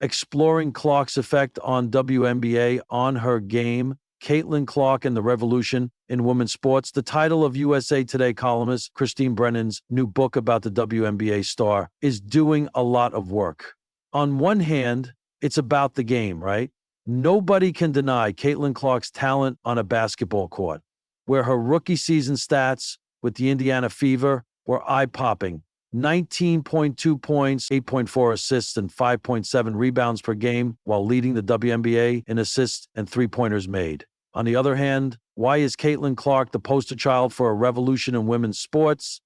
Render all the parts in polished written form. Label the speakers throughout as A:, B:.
A: exploring Clark's effect on WNBA on her game, Caitlin Clark and the Revolution in Women's Sports, the title of USA Today columnist Christine Brennan's new book about the WNBA star, is doing a lot of work. On one hand, it's about the game, right? Nobody can deny Caitlin Clark's talent on a basketball court, where her rookie season stats with the Indiana Fever were eye-popping. 19.2 points, 8.4 assists, and 5.7 rebounds per game, while leading the WNBA in assists and three-pointers made. On the other hand, why is Caitlin Clark the poster child for a revolution in women's sports?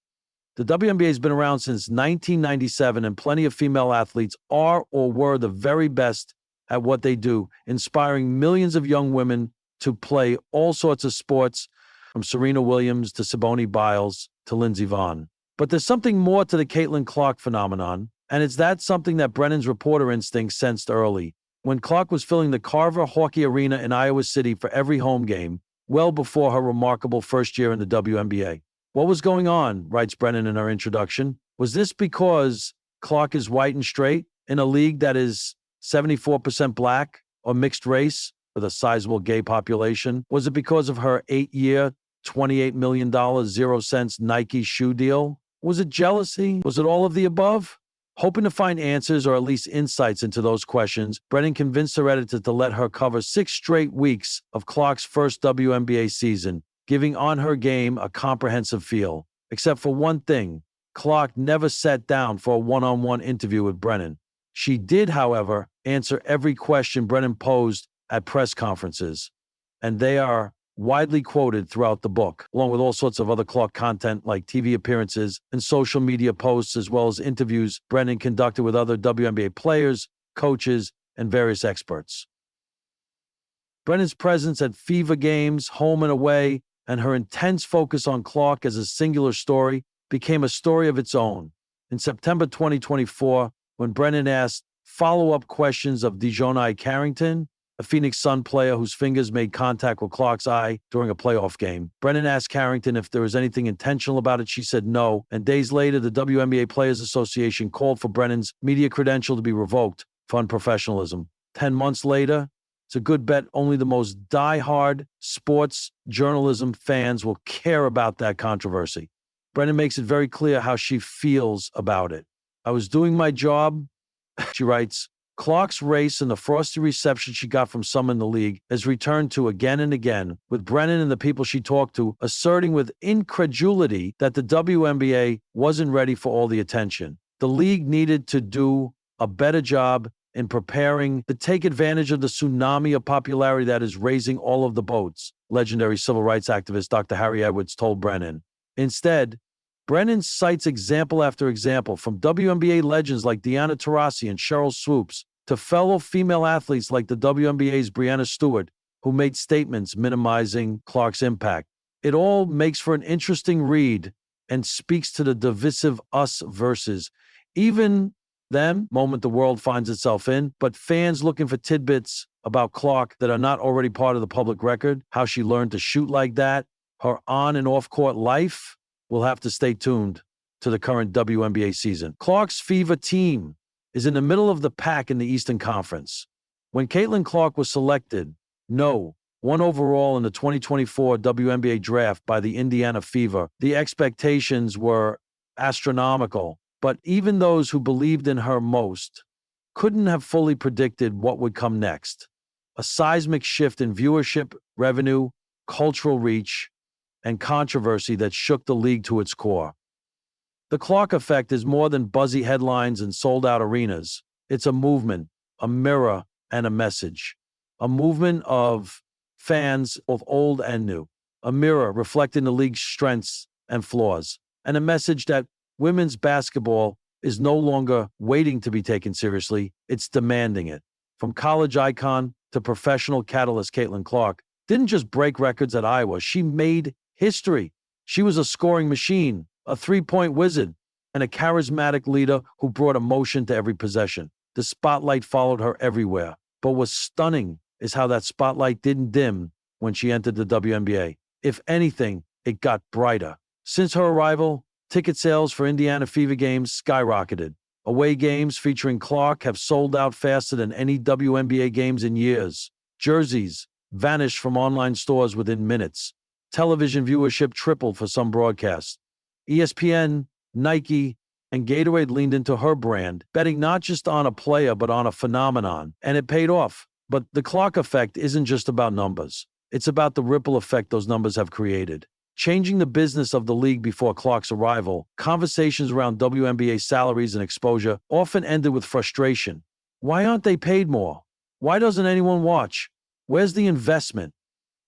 A: The WNBA has been around since 1997, and plenty of female athletes are or were the very best at what they do, inspiring millions of young women to play all sorts of sports, from Serena Williams to Simone Biles to Lindsey Vonn. But there's something more to the Caitlin Clark phenomenon, and it's that something that Brennan's reporter instinct sensed early. When Clark was filling the Carver Hockey Arena in Iowa City for every home game, well before her remarkable first year in the WNBA. What was going on, writes Brennan in her introduction? Was this because Clark is white and straight in a league that is 74% black or mixed race with a sizable gay population? Was it because of her 8-year, $28 million, 0-cents Nike shoe deal? Was it jealousy? Was it all of the above? Hoping to find answers or at least insights into those questions, Brennan convinced her editor to let her cover 6 straight weeks of Clark's first WNBA season, giving On Her Game a comprehensive feel. Except for one thing, Clark never sat down for a one-on-one interview with Brennan. She did, however, answer every question Brennan posed at press conferences, and they are widely quoted throughout the book, along with all sorts of other Clark content like TV appearances and social media posts, as well as interviews Brennan conducted with other WNBA players, coaches, and various experts. Brennan's presence at Fever games, home and away, and her intense focus on Clark as a singular story became a story of its own. In September 2024, when Brennan asked follow-up questions of Dejounte Carrington, a Phoenix Sun player whose fingers made contact with Clark's eye during a playoff game. Brennan asked Carrington if there was anything intentional about it. She said no, and days later, the WNBA Players Association called for Brennan's media credential to be revoked for unprofessionalism. 10 months later, it's a good bet only the most die-hard sports journalism fans will care about that controversy. Brennan makes it very clear how she feels about it. I was doing my job, she writes. Clark's race and the frosty reception she got from some in the league has returned to again and again, with Brennan and the people she talked to asserting with incredulity that the WNBA wasn't ready for all the attention. The league needed to do a better job in preparing to take advantage of the tsunami of popularity that is raising all of the boats, legendary civil rights activist Dr. Harry Edwards told Brennan. Instead, Brennan cites example after example, from WNBA legends like Deanna Taurasi and Cheryl Swoops to fellow female athletes like the WNBA's Breanna Stewart, who made statements minimizing Clark's impact. It all makes for an interesting read and speaks to the divisive us versus even them moment the world finds itself in, but fans looking for tidbits about Clark that are not already part of the public record, how she learned to shoot like that, her on and off court life, will have to stay tuned to the current WNBA season. Clark's Fever team is in the middle of the pack in the Eastern Conference. When Caitlin Clark was selected, 1 overall in the 2024 WNBA draft by the Indiana Fever, the expectations were astronomical, but even those who believed in her most couldn't have fully predicted what would come next. A seismic shift in viewership, revenue, cultural reach, and controversy that shook the league to its core. The Clark effect is more than buzzy headlines and sold-out arenas. It's a movement, a mirror, and a message. A movement of fans, both old and new. A mirror reflecting the league's strengths and flaws. And a message that women's basketball is no longer waiting to be taken seriously, it's demanding it. From college icon to professional catalyst, Caitlin Clark didn't just break records at Iowa, she made history. She was a scoring machine, a three-point wizard, and a charismatic leader who brought emotion to every possession. The spotlight followed her everywhere. But what's stunning is how that spotlight didn't dim when she entered the WNBA. If anything, it got brighter. Since her arrival, ticket sales for Indiana Fever games skyrocketed. Away games featuring Clark have sold out faster than any WNBA games in years. Jerseys vanished from online stores within minutes. Television viewership tripled for some broadcasts. ESPN, Nike, and Gatorade leaned into her brand, betting not just on a player but on a phenomenon, and it paid off. But the Clark effect isn't just about numbers. It's about the ripple effect those numbers have created. Changing the business of the league before Clark's arrival, conversations around WNBA salaries and exposure often ended with frustration. Why aren't they paid more? Why doesn't anyone watch? Where's the investment?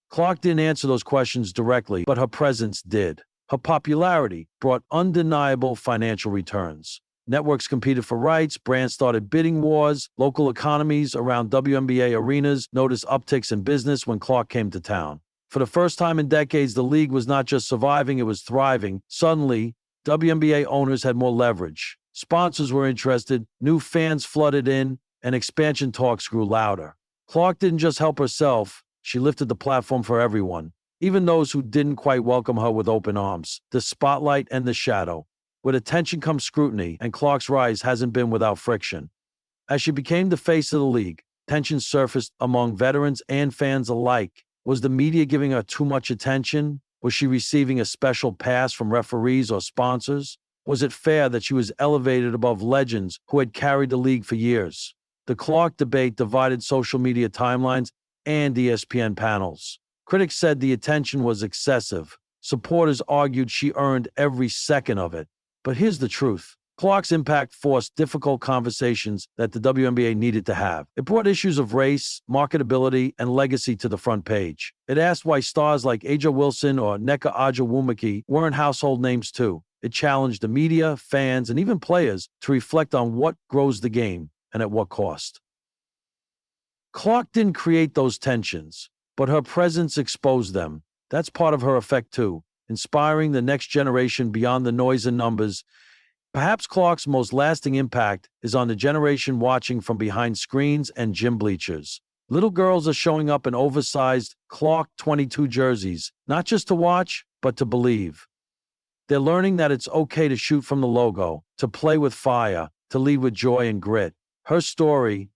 A: Clark didn't answer those questions directly, but her presence did. Her popularity brought undeniable financial returns. Networks competed for rights, brands started bidding wars, local economies around WNBA arenas noticed upticks in business when Clark came to town. For the first time in decades, the league was not just surviving, it was thriving. Suddenly, WNBA owners had more leverage. Sponsors were interested, new fans flooded in, and expansion talks grew louder. Clark didn't just help herself, she lifted the platform for everyone, even those who didn't quite welcome her with open arms. The spotlight and the shadow. With attention comes scrutiny, and Clark's rise hasn't been without friction. As she became the face of the league, tension surfaced among veterans and fans alike. Was the media giving her too much attention? Was she receiving a special pass from referees or sponsors? Was it fair that she was elevated above legends who had carried the league for years? The Clark debate divided social media timelines and ESPN panels. Critics said the attention was excessive. Supporters argued she earned every second of it. But here's the truth. Clark's impact forced difficult conversations that the WNBA needed to have. It brought issues of race, marketability, and legacy to the front page. It asked why stars like Aja Wilson or Nneka Onwumike weren't household names too. It challenged the media, fans, and even players to reflect on what grows the game and at what cost. Clark didn't create those tensions, but her presence exposed them. That's part of her effect too, inspiring the next generation beyond the noise and numbers. Perhaps Clark's most lasting impact is on the generation watching from behind screens and gym bleachers. Little girls are showing up in oversized Clark 22 jerseys, not just to watch, but to believe. They're learning that it's okay to shoot from the logo, to play with fire, to lead with joy and grit. Her story,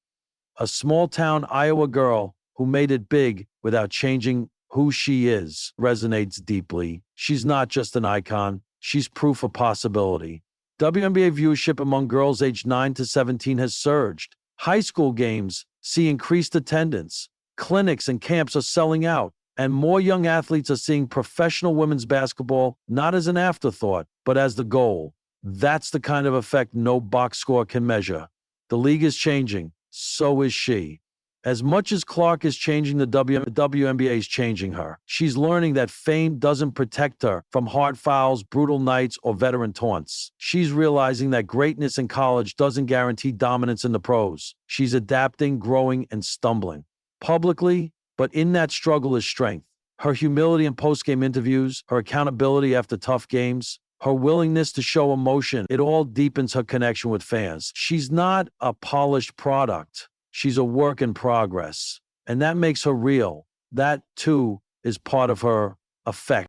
A: a small-town Iowa girl who made it big without changing who she is, resonates deeply. She's not just an icon, she's proof of possibility. WNBA viewership among girls aged 9 to 17 has surged. High school games see increased attendance. Clinics and camps are selling out, and more young athletes are seeing professional women's basketball not as an afterthought, but as the goal. That's the kind of effect no box score can measure. The league is changing, so is she. As much as Clark is changing the WNBA is changing her. She's learning that fame doesn't protect her from hard fouls, brutal nights, or veteran taunts. She's realizing that greatness in college doesn't guarantee dominance in the pros. She's adapting, growing, and stumbling. Publicly, but in that struggle is strength. Her humility in post-game interviews, her accountability after tough games, her willingness to show emotion, it all deepens her connection with fans. She's not a polished product. She's a work in progress, and that makes her real. That, too, is part of her effect.